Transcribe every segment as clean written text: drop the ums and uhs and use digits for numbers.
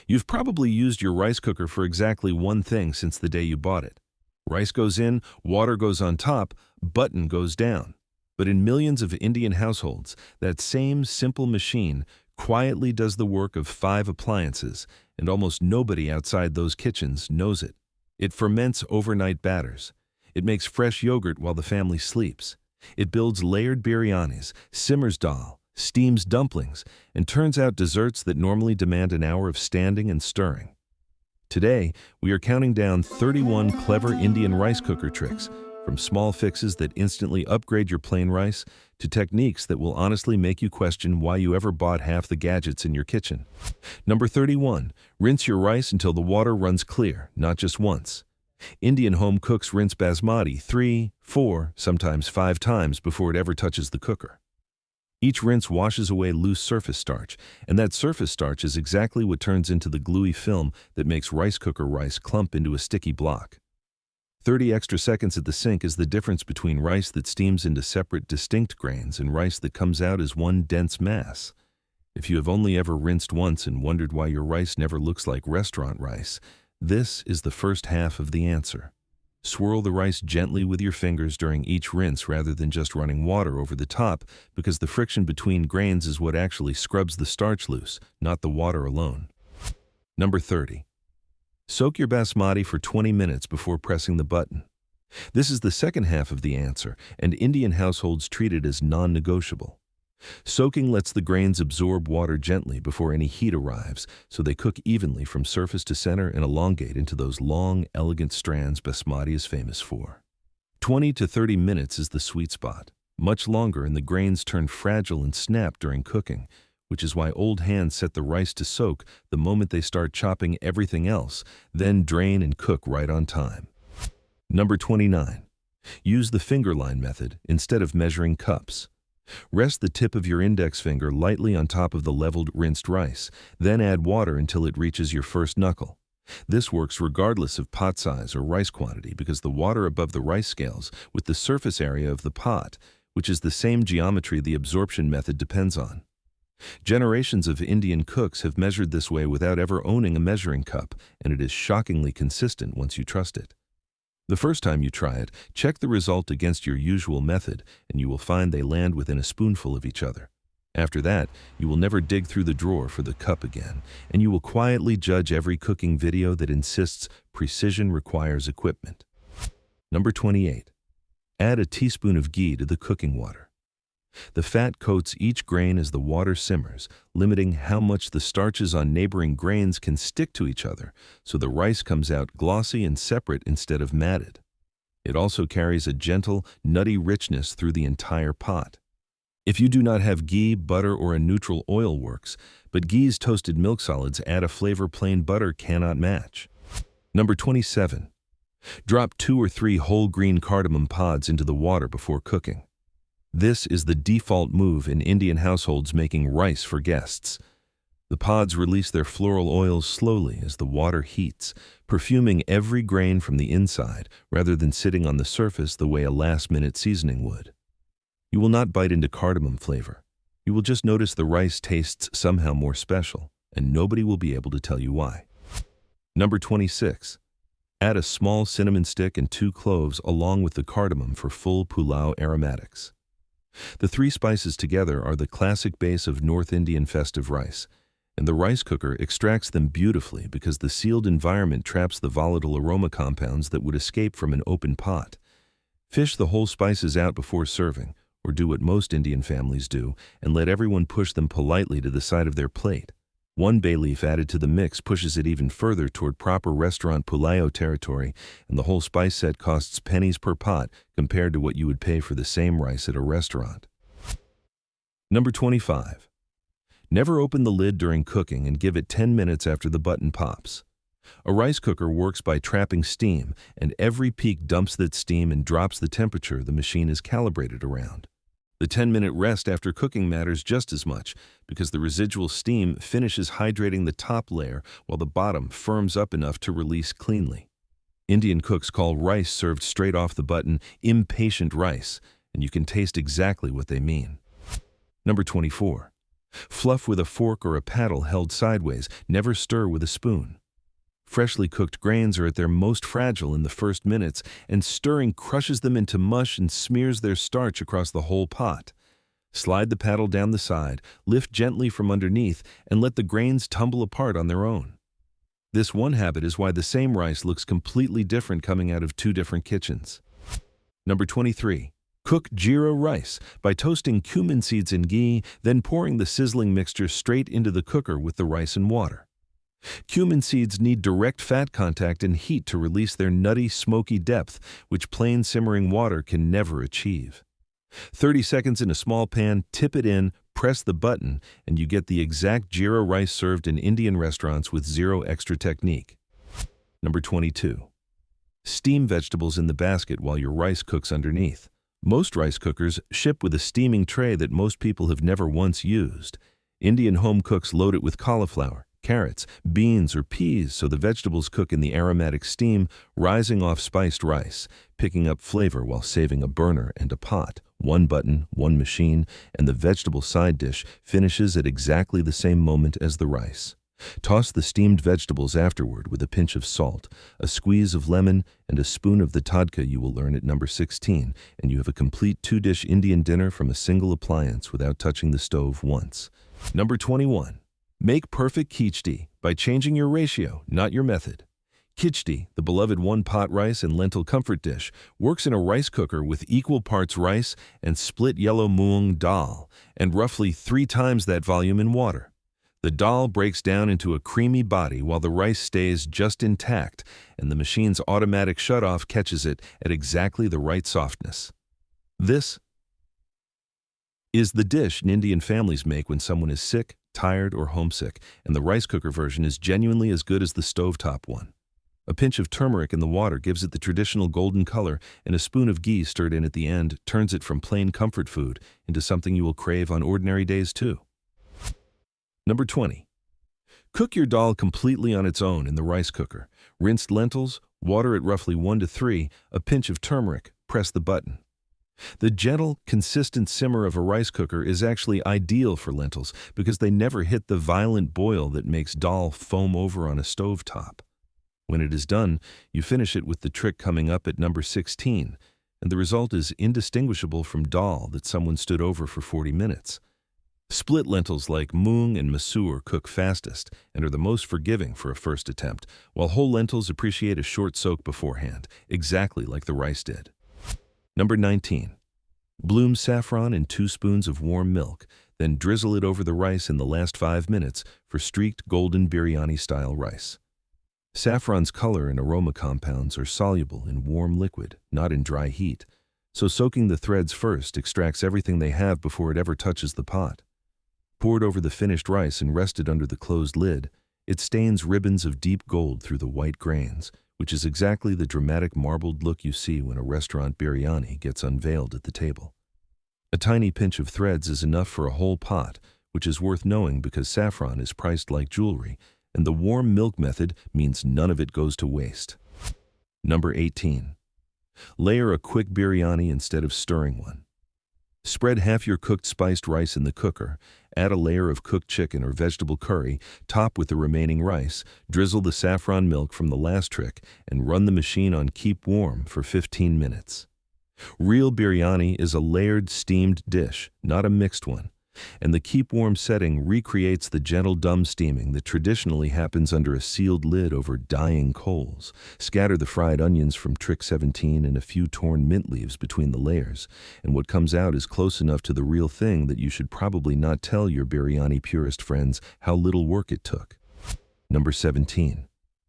You've probably used your rice cooker for exactly one thing since the day you bought it. Rice goes in, water goes on top, button goes down. But in millions of Indian households, that same simple machine quietly does the work of 5 appliances, and almost nobody outside those kitchens knows it. It ferments overnight batters. It makes fresh yogurt while the family sleeps. It builds layered biryanis, simmers dal, steams dumplings, and turns out desserts that normally demand an hour of standing and stirring. Today, we are counting down 31 clever Indian rice cooker tricks, from small fixes that instantly upgrade your plain rice to techniques that will honestly make you question why you ever bought half the gadgets in your kitchen. Number 31. Rinse your rice until the water runs clear, not just once. Indian home cooks rinse basmati 3, 4, sometimes 5 times before it ever touches the cooker. Each rinse washes away loose surface starch, and that surface starch is exactly what turns into the gluey film that makes rice cooker rice clump into a sticky block. 30 extra seconds at the sink is the difference between rice that steams into separate, distinct grains and rice that comes out as one dense mass. If you have only ever rinsed once and wondered why your rice never looks like restaurant rice, this is the first half of the answer. Swirl the rice gently with your fingers during each rinse rather than just running water over the top, because the friction between grains is what actually scrubs the starch loose, not the water alone. Number 30. Soak your basmati for 20 minutes before pressing the button. This is the second half of the answer, and Indian households treat it as non-negotiable. Soaking lets the grains absorb water gently before any heat arrives, so they cook evenly from surface to center and elongate into those long, elegant strands basmati is famous for. 20 to 30 minutes is the sweet spot. Much longer and the grains turn fragile and snap during cooking, which is why old hands set the rice to soak the moment they start chopping everything else, then drain and cook right on time. Number 29. Use the finger line method instead of measuring cups. Rest the tip of your index finger lightly on top of the leveled, rinsed rice, then add water until it reaches your first knuckle. This works regardless of pot size or rice quantity because the water above the rice scales with the surface area of the pot, which is the same geometry the absorption method depends on. Generations of Indian cooks have measured this way without ever owning a measuring cup, and it is shockingly consistent once you trust it. The first time you try it, check the result against your usual method, and you will find they land within a spoonful of each other. After that, you will never dig through the drawer for the cup again, and you will quietly judge every cooking video that insists precision requires equipment. Number 28. Add a teaspoon of ghee to the cooking water. The fat coats each grain as the water simmers, limiting how much the starches on neighboring grains can stick to each other, so the rice comes out glossy and separate instead of matted. It also carries a gentle, nutty richness through the entire pot. If you do not have ghee, butter, or a neutral oil works, but ghee's toasted milk solids add a flavor plain butter cannot match. Number 27. Drop 2 or 3 whole green cardamom pods into the water before cooking. This is the default move in Indian households making rice for guests. The pods release their floral oils slowly as the water heats, perfuming every grain from the inside rather than sitting on the surface the way a last-minute seasoning would. You will not bite into cardamom flavor. You will just notice the rice tastes somehow more special, and nobody will be able to tell you why. Number 26. Add a small cinnamon stick and 2 cloves along with the cardamom for full pulao aromatics. The 3 spices together are the classic base of North Indian festive rice, and the rice cooker extracts them beautifully because the sealed environment traps the volatile aroma compounds that would escape from an open pot. Fish the whole spices out before serving, or do what most Indian families do, and let everyone push them politely to the side of their plate. 1 bay leaf added to the mix pushes it even further toward proper restaurant pulao territory, and the whole spice set costs pennies per pot compared to what you would pay for the same rice at a restaurant. Number 25. Never open the lid during cooking and give it 10 minutes after the button pops. A rice cooker works by trapping steam, and every peak dumps that steam and drops the temperature the machine is calibrated around. The 10-minute rest after cooking matters just as much because the residual steam finishes hydrating the top layer while the bottom firms up enough to release cleanly. Indian cooks call rice served straight off the button impatient rice, and you can taste exactly what they mean. Number 24. Fluff with a fork or a paddle held sideways, never stir with a spoon. Freshly cooked grains are at their most fragile in the first minutes, and stirring crushes them into mush and smears their starch across the whole pot. Slide the paddle down the side, lift gently from underneath, and let the grains tumble apart on their own. This one habit is why the same rice looks completely different coming out of two different kitchens. Number 23. Cook Jira rice by toasting cumin seeds in ghee, then pouring the sizzling mixture straight into the cooker with the rice and water. Cumin seeds need direct fat contact and heat to release their nutty, smoky depth, which plain simmering water can never achieve. 30 seconds in a small pan, tip it in, press the button, and you get the exact Jira rice served in Indian restaurants with zero extra technique. Number 22. Steam vegetables in the basket while your rice cooks underneath. Most rice cookers ship with a steaming tray that most people have never once used. Indian home cooks load it with cauliflower, carrots, beans, or peas so the vegetables cook in the aromatic steam, rising off spiced rice, picking up flavor while saving a burner and a pot. One button, one machine, and the vegetable side dish finishes at exactly the same moment as the rice. Toss the steamed vegetables afterward with a pinch of salt, a squeeze of lemon, and a spoon of the tadka you will learn at number 16, and you have a complete two-dish Indian dinner from a single appliance without touching the stove once. Number 21. Make perfect khichdi by changing your ratio, not your method. Khichdi, the beloved one-pot rice and lentil comfort dish, works in a rice cooker with equal parts rice and split yellow moong dal, and roughly 3 times that volume in water. The dal breaks down into a creamy body while the rice stays just intact, and the machine's automatic shutoff catches it at exactly the right softness. This is the dish Indian families make when someone is sick, tired, or homesick, and the rice cooker version is genuinely as good as the stovetop one. A pinch of turmeric in the water gives it the traditional golden color, and a spoon of ghee stirred in at the end turns it from plain comfort food into something you will crave on ordinary days too. Number 20. Cook your dal completely on its own in the rice cooker. Rinsed lentils, water at roughly 1 to 3, a pinch of turmeric, press the button. The gentle, consistent simmer of a rice cooker is actually ideal for lentils because they never hit the violent boil that makes dal foam over on a stovetop. When it is done, you finish it with the trick coming up at number 16, and the result is indistinguishable from dal that someone stood over for 40 minutes. Split lentils like moong and masoor cook fastest and are the most forgiving for a first attempt, while whole lentils appreciate a short soak beforehand, exactly like the rice did. Number 19. Bloom saffron in 2 spoons of warm milk, then drizzle it over the rice in the last 5 minutes for streaked golden biryani-style rice. Saffron's color and aroma compounds are soluble in warm liquid, not in dry heat, so soaking the threads first extracts everything they have before it ever touches the pot. Poured over the finished rice and rested under the closed lid, it stains ribbons of deep gold through the white grains, which is exactly the dramatic marbled look you see when a restaurant biryani gets unveiled at the table. A tiny pinch of threads is enough for a whole pot, which is worth knowing because saffron is priced like jewelry, and the warm milk method means none of it goes to waste. Number 18. Layer a quick biryani instead of stirring one. Spread half your cooked spiced rice in the cooker, add a layer of cooked chicken or vegetable curry, top with the remaining rice, drizzle the saffron milk from the last trick, and run the machine on keep warm for 15 minutes. Real biryani is a layered steamed dish, not a mixed one, and the keep warm setting recreates the gentle dum steaming that traditionally happens under a sealed lid over dying coals. Scatter the fried onions from trick 17 and a few torn mint leaves between the layers, and what comes out is close enough to the real thing that you should probably not tell your biryani purist friends how little work it took. Number 17.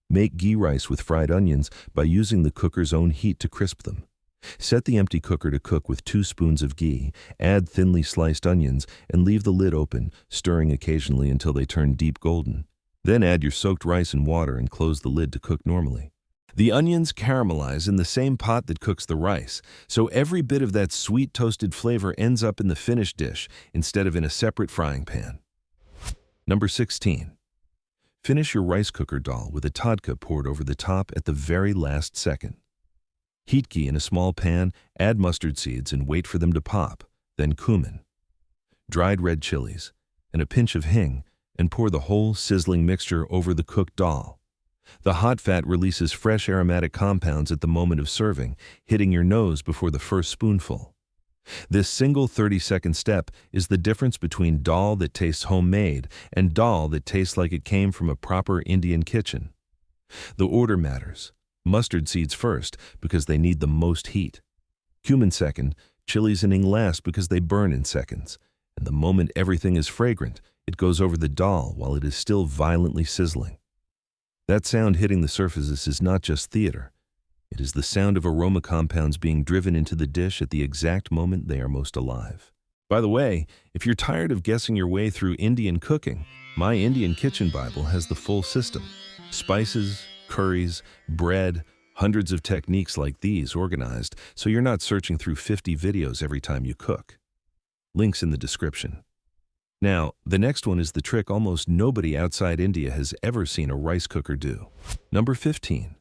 Make ghee rice with fried onions by using the cooker's own heat to crisp them. Set the empty cooker to cook with 2 spoons of ghee, add thinly sliced onions, and leave the lid open, stirring occasionally until they turn deep golden. Then add your soaked rice and water and close the lid to cook normally. The onions caramelize in the same pot that cooks the rice, so every bit of that sweet toasted flavor ends up in the finished dish instead of in a separate frying pan. Number 16. Finish your rice cooker dal with a tadka poured over the top at the very last second. Heat ghee in a small pan, add mustard seeds and wait for them to pop, then cumin, dried red chilies, and a pinch of hing, and pour the whole sizzling mixture over the cooked dal. The hot fat releases fresh aromatic compounds at the moment of serving, hitting your nose before the first spoonful. This single 30-second step is the difference between dal that tastes homemade and dal that tastes like it came from a proper Indian kitchen. The order matters. Mustard seeds first because they need the most heat. Cumin second, chilies and hing last because they burn in seconds. And the moment everything is fragrant, it goes over the dal while it is still violently sizzling. That sound hitting the surfaces is not just theater. It is the sound of aroma compounds being driven into the dish at the exact moment they are most alive. By the way, if you're tired of guessing your way through Indian cooking, my Indian Kitchen Bible has the full system. Spices, curries, bread, hundreds of techniques like these organized so you're not searching through 50 videos every time you cook. Links in the description. Now, the next one is the trick almost nobody outside India has ever seen a rice cooker do. Number 15.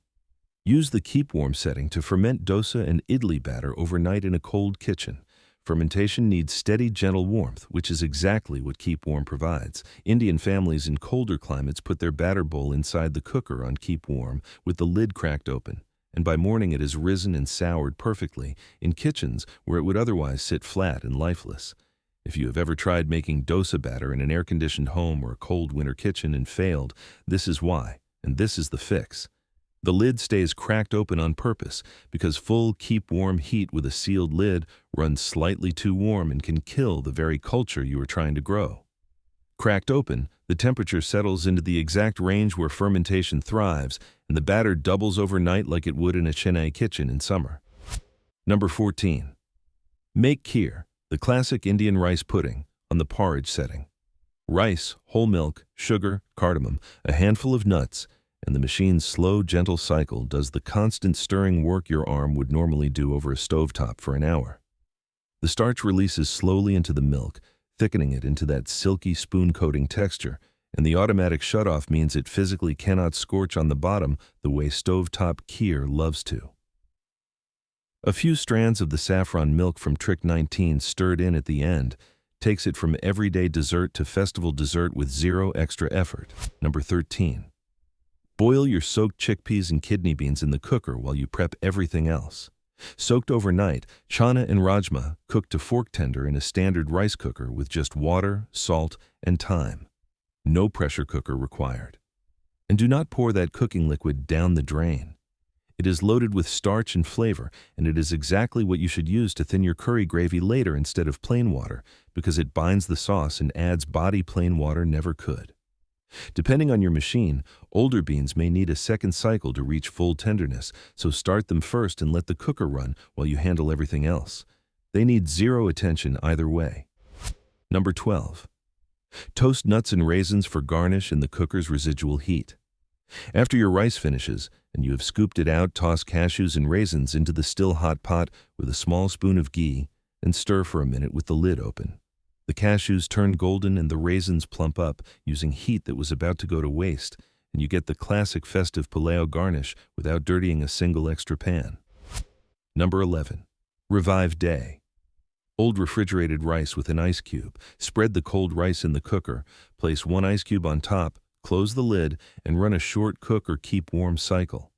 Use the keep warm setting to ferment dosa and idli batter overnight in a cold kitchen. Fermentation needs steady, gentle warmth, which is exactly what keep warm provides. Indian families in colder climates put their batter bowl inside the cooker on keep warm with the lid cracked open, and by morning it has risen and soured perfectly in kitchens where it would otherwise sit flat and lifeless. If you have ever tried making dosa batter in an air-conditioned home or a cold winter kitchen and failed, this is why, and this is the fix. The lid stays cracked open on purpose because full keep warm heat with a sealed lid runs slightly too warm and can kill the very culture you are trying to grow. Cracked open, the temperature settles into the exact range where fermentation thrives, and the batter doubles overnight like it would in a Chennai kitchen in summer. Number 14. Make kheer, the classic Indian rice pudding, on the porridge setting. Rice, whole milk, sugar, cardamom, a handful of nuts, and the machine's slow, gentle cycle does the constant stirring work your arm would normally do over a stovetop for an hour. The starch releases slowly into the milk, thickening it into that silky spoon-coating texture, and the automatic shutoff means it physically cannot scorch on the bottom the way stovetop kheer loves to. A few strands of the saffron milk from Trick 19 stirred in at the end takes it from everyday dessert to festival dessert with zero extra effort. Number 13. Boil your soaked chickpeas and kidney beans in the cooker while you prep everything else. Soaked overnight, chana and rajma cook to fork tender in a standard rice cooker with just water, salt, and thyme. No pressure cooker required. And do not pour that cooking liquid down the drain. It is loaded with starch and flavor, and it is exactly what you should use to thin your curry gravy later instead of plain water, because it binds the sauce and adds body plain water never could. Depending on your machine, older beans may need a second cycle to reach full tenderness, so start them first and let the cooker run while you handle everything else. They need zero attention either way. Number 12. Toast nuts and raisins for garnish in the cooker's residual heat. After your rice finishes, and you have scooped it out, toss cashews and raisins into the still hot pot with a small spoon of ghee and stir for a minute with the lid open. The cashews turn golden and the raisins plump up using heat that was about to go to waste, and you get the classic festive pulao garnish without dirtying a single extra pan. Number 11. Revive day. Old refrigerated rice with an ice cube. Spread the cold rice in the cooker, place one ice cube on top, close the lid, and run a short cook or keep warm cycle.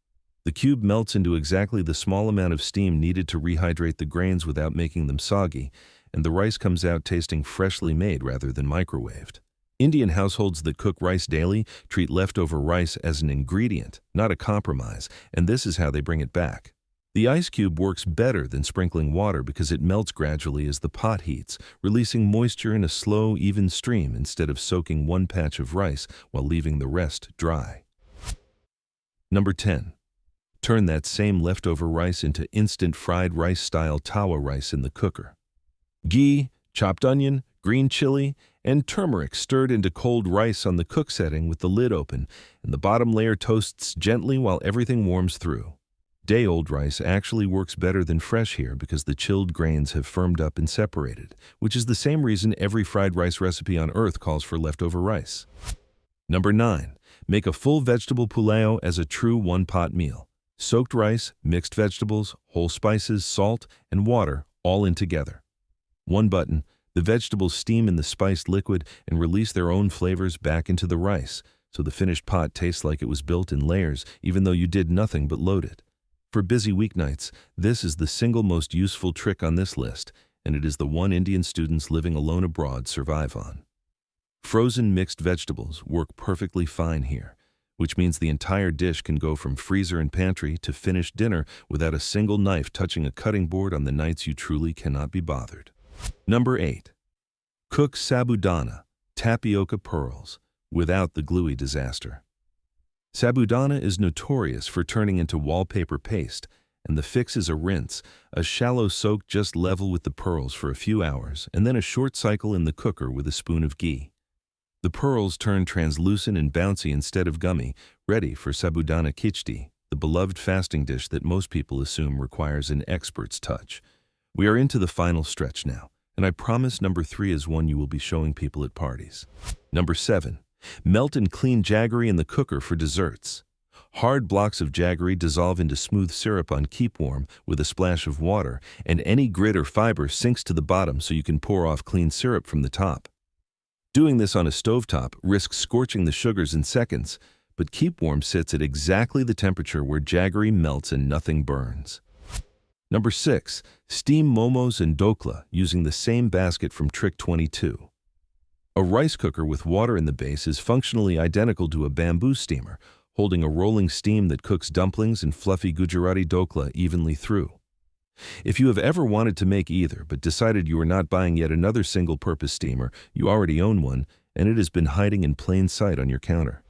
The cube melts into exactly the small amount of steam needed to rehydrate the grains without making them soggy, and the rice comes out tasting freshly made rather than microwaved. Indian households that cook rice daily treat leftover rice as an ingredient, not a compromise, and this is how they bring it back. The ice cube works better than sprinkling water because it melts gradually as the pot heats, releasing moisture in a slow, even stream instead of soaking one patch of rice while leaving the rest dry. Number 10. Turn that same leftover rice into instant fried rice-style tawa rice in the cooker. Ghee, chopped onion, green chili, and turmeric stirred into cold rice on the cook setting with the lid open, and the bottom layer toasts gently while everything warms through. Day-old rice actually works better than fresh here because the chilled grains have firmed up and separated, which is the same reason every fried rice recipe on earth calls for leftover rice. Number 9. Make a full vegetable pulao as a true one-pot meal. Soaked rice, mixed vegetables, whole spices, salt, and water all in together. One button, The vegetables steam in the spiced liquid and release their own flavors back into the rice, so the finished pot tastes like it was built in layers even though you did nothing but load it. For busy weeknights, this is the single most useful trick on this list, and it is the one Indian students living alone abroad survive on. Frozen mixed vegetables work perfectly fine here, which means the entire dish can go from freezer and pantry to finished dinner without a single knife touching a cutting board on the nights you truly cannot be bothered. Number 8. Cook sabudana, tapioca pearls, without the gluey disaster. Sabudana is notorious for turning into wallpaper paste, and the fix is a rinse, a shallow soak just level with the pearls for a few hours, and then a short cycle in the cooker with a spoon of ghee. The pearls turn translucent and bouncy instead of gummy, ready for sabudana khichdi, the beloved fasting dish that most people assume requires an expert's touch. We are into the final stretch now, and I promise number 3 is one you will be showing people at parties. Number 7. Melt and clean jaggery in the cooker for desserts. Hard blocks of jaggery dissolve into smooth syrup on keep warm with a splash of water, and any grit or fiber sinks to the bottom so you can pour off clean syrup from the top. Doing this on a stovetop risks scorching the sugars in seconds, but keep warm sits at exactly the temperature where jaggery melts and nothing burns. Number 6. Steam momos and dokla using the same basket from Trick 22. A rice cooker with water in the base is functionally identical to a bamboo steamer, holding a rolling steam that cooks dumplings and fluffy Gujarati dokla evenly through. If you have ever wanted to make either but decided you are not buying yet another single-purpose steamer, you already own one, and it has been hiding in plain sight on your counter.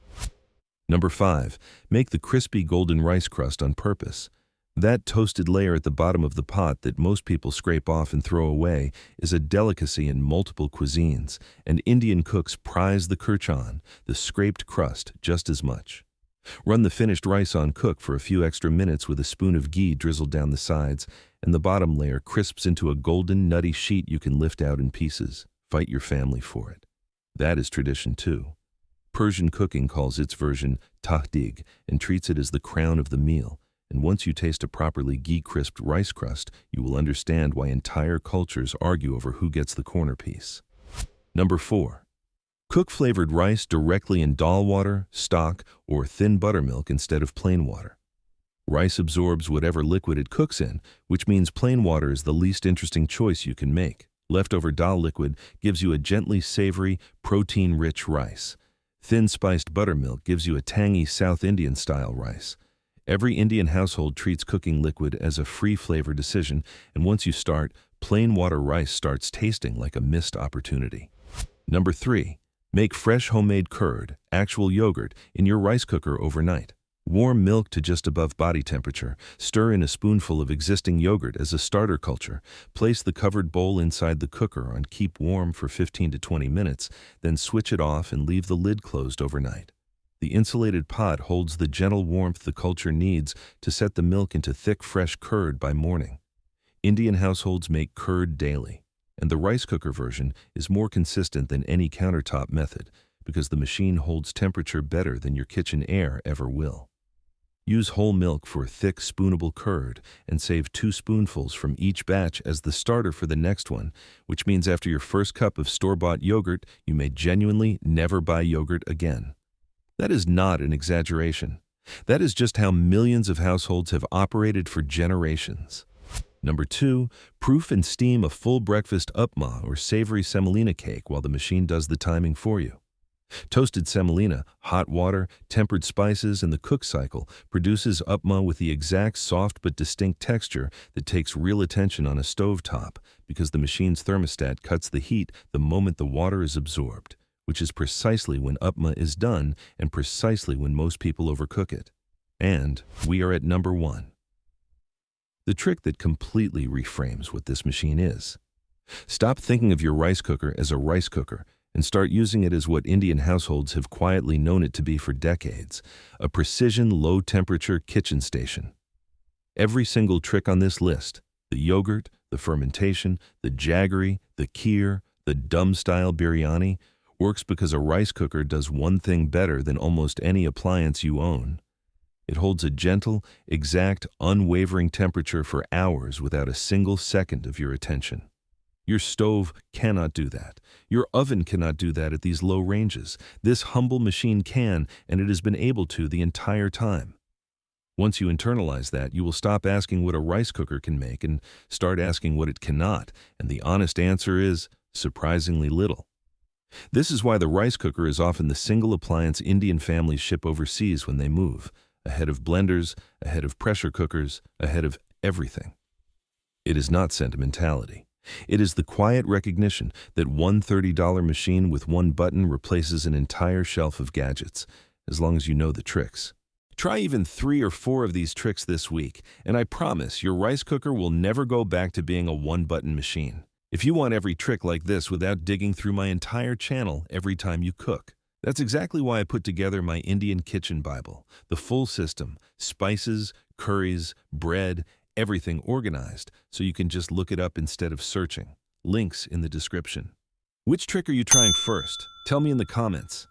Number 5. Make the crispy golden rice crust on purpose. That toasted layer at the bottom of the pot that most people scrape off and throw away is a delicacy in multiple cuisines, and Indian cooks prize the kirchan, the scraped crust, just as much. Run the finished rice on cook for a few extra minutes with a spoon of ghee drizzled down the sides, and the bottom layer crisps into a golden, nutty sheet you can lift out in pieces. Fight your family for it. That is tradition too. Persian cooking calls its version tahdig and treats it as the crown of the meal. And once you taste a properly ghee-crisped rice crust, you will understand why entire cultures argue over who gets the corner piece. Number 4. Cook flavored rice directly in dal water, stock, or thin buttermilk instead of plain water. Rice absorbs whatever liquid it cooks in, which means plain water is the least interesting choice you can make. Leftover dal liquid gives you a gently savory, protein-rich rice. Thin spiced buttermilk gives you a tangy South Indian-style rice. Every Indian household treats cooking liquid as a free flavor decision, and once you start, plain water rice starts tasting like a missed opportunity. Number 3. Make fresh homemade curd, actual yogurt, in your rice cooker overnight. Warm milk to just above body temperature. Stir in a spoonful of existing yogurt as a starter culture. Place the covered bowl inside the cooker on keep warm for 15 to 20 minutes, then switch it off and leave the lid closed overnight. The insulated pot holds the gentle warmth the culture needs to set the milk into thick, fresh curd by morning. Indian households make curd daily, and the rice cooker version is more consistent than any countertop method because the machine holds temperature better than your kitchen air ever will. Use whole milk for a thick, spoonable curd and save 2 spoonfuls from each batch as the starter for the next one, which means after your first cup of store-bought yogurt, you may genuinely never buy yogurt again. That is not an exaggeration. That is just how millions of households have operated for generations. Number 2, proof and steam a full breakfast upma or savory semolina cake while the machine does the timing for you. Toasted semolina, hot water, tempered spices, and the cook cycle produces upma with the exact soft but distinct texture that takes real attention on a stovetop because the machine's thermostat cuts the heat the moment the water is absorbed, which is precisely when upma is done and precisely when most people overcook it. And we are at number 1. The trick that completely reframes what this machine is. Stop thinking of your rice cooker as a rice cooker and start using it as what Indian households have quietly known it to be for decades, a precision low-temperature kitchen station. Every single trick on this list, the yogurt, the fermentation, the jaggery, the kheer, the dum-style biryani, works because a rice cooker does one thing better than almost any appliance you own. It holds a gentle, exact, unwavering temperature for hours without a single second of your attention. Your stove cannot do that. Your oven cannot do that at these low ranges. This humble machine can, and it has been able to the entire time. Once you internalize that, you will stop asking what a rice cooker can make and start asking what it cannot, and the honest answer is surprisingly little. This is why the rice cooker is often the single appliance Indian families ship overseas when they move, ahead of blenders, ahead of pressure cookers, ahead of everything. It is not sentimentality. It is the quiet recognition that one $30 machine with one button replaces an entire shelf of gadgets, as long as you know the tricks. Try even 3 or 4 of these tricks this week, and I promise your rice cooker will never go back to being a one-button machine. If you want every trick like this without digging through my entire channel every time you cook, that's exactly why I put together my Indian Kitchen Bible, the full system, spices, curries, bread, everything organized, so you can just look it up instead of searching. Links in the description. Which trick are you trying first? Tell me in the comments.